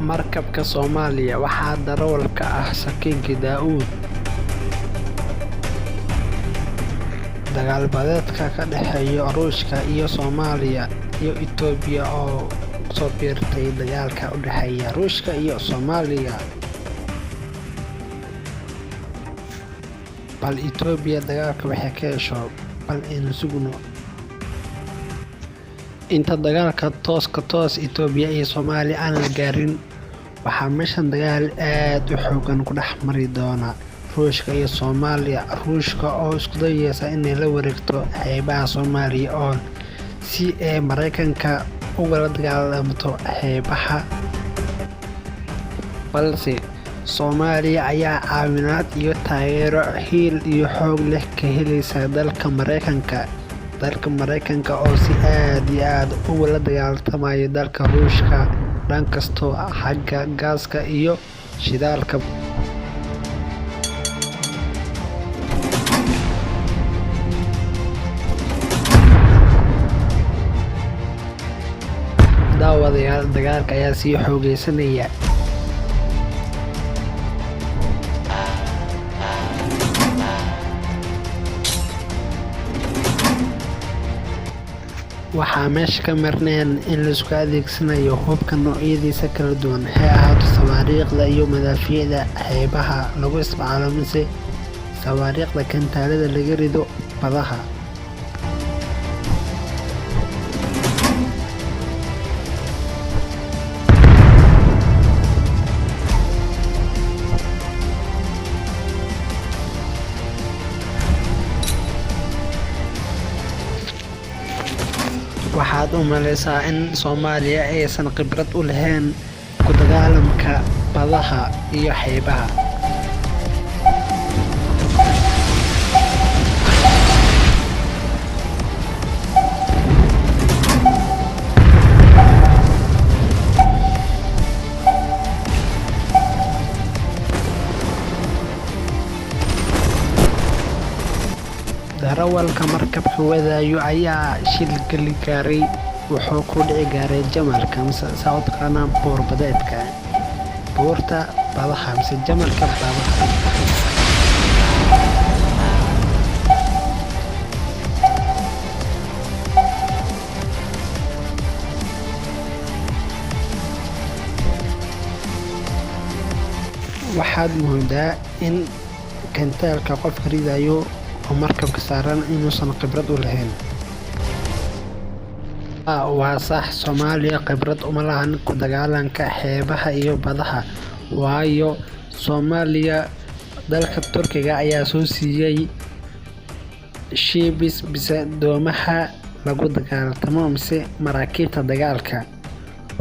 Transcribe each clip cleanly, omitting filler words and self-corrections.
markabka Soomaaliya waxaa darawal ka ah Sakinki Daa'uud. Dagaal badeedka ka dhexeeya Ruushka iyo Soomaaliya iyo Itoobiya oo soo biirtay dagaalka u dhexeeya Ruushka iyo Soomaaliya. bal Itoobiya dagaalka waxay ka hesho bal in sugno inta dagaalka toos Itoobiya iyo Soomaaliya aan la gaarin. waxaa meeshan dagaal aad u xoogan ku dhex mari doona Ruushka iyo Soomaaliya. Ruushka oo isku dayaysa inay la wareegto xeebaha Soomaaliya oo si ay Mareykanka uga dagaalamto xeebaha, balse Soomaaliya ayaa caawinaad iyo taageero hiil iyo xoog leh ka helaysa dalka Mareykanka oo si aad iyo aad uga dagaalamaya dalka Ruushka dhan kasto xagga gaaska iyo shidaalka. daawadayaal, dagaalka ayaa sii xoogeysanaya. waxaa meesha ka marneen in la isku adeegsanayo hubka noocyadiisa kala duwan, ha ahaato sawaariikhda iyo madaafiicda xeebaha lagu isticmaalo mise sawaariikhda kantaalada laga rido badaha. waxaad u maleysaa in Soomaaliya aysan khibrad u lahayn ku dagaalamka badaha iyo xeebaha. darawalka markabka wadayo ayaa shil gali gaaray. wuxuu ku dhici gaaray jamalka mise saawdkana buur badeedka buurta badaha mise jamalka badaha. waxaad moodaa in kantaalka qofka ridayo oo markabka saaran inuusan khibrad u lahayn. waa sax, Soomaaliya khibrad uma lahan ku dagaalanka xeebaha iyo badaha, waayo Soomaaliya dalka Turkiga ayaa soo siiyay ships mise doomaha lagu dagaalamo mise maraakiibta dagaalka.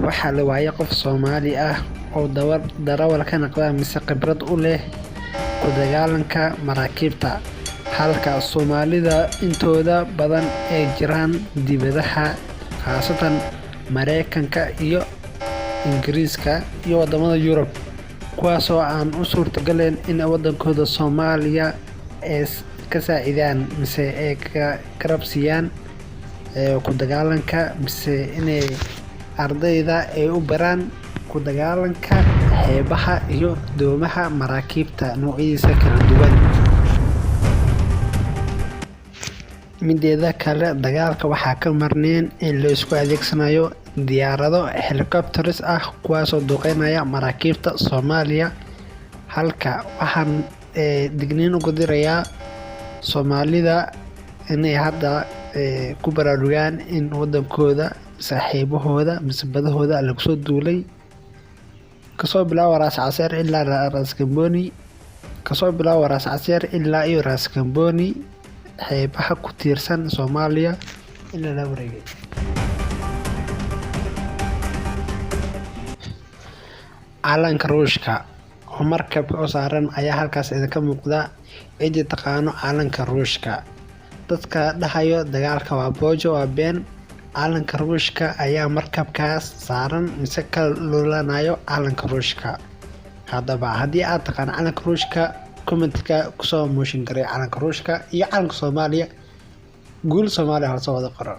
waxaa la waayay qof Soomaali ah oo darawal ka noqda mise khibrad u leh ku dagaalanka maraakiibta, halka Soomaalida intooda badan ay jiraan dibadaha, khaasatan Mareykanka iyo Ingiriiska iyo wadamada Yurub, kuwaasoo aan u suurtagaleyn in wadankooda Soomaaliya ay ka saacidaan mise ay ka garabsiiyaan ku dagaalanka mise inay ardayda ay u baraan ku dagaalanka xeebaha iyo doomaha maraakiibta noocyadiisa kala duwan. mideeda kale, dagaalka waxaa ka marneen in la isku adeegsanayo diyaarado helicopters ah kuwaasoo duqeynaya maraakiibta Soomaaliya. halka waxaan digniin ugu dirayaa Soomaalida inay hadda ku baraarugaan in wadankooda saaxiibahooda mise badahooda lagu soo duulay, kasoo bilaabo Raas Caseer ilaa Raas Kamboni, iyo Raas Kamboni xeebaha ku tiirsan Soomaaliya in la wareegay. calanka Ruushka oo markabka oo saaran ayaa halkaas idinka muuqda. cidii taqaano calanka Ruushka, dadka dhahayo dagaalka waa boojo waa been. calanka Ruushka ayaa markabkaas saaran mise ka lulanayo calanka Ruushka. haddaba haddii aad taqaan calanka Ruushka, commentka kusoo mooshin garay calanka Ruushka iyo calanka Soomaaliya. guul Soomaaliya ha soo wada qoro.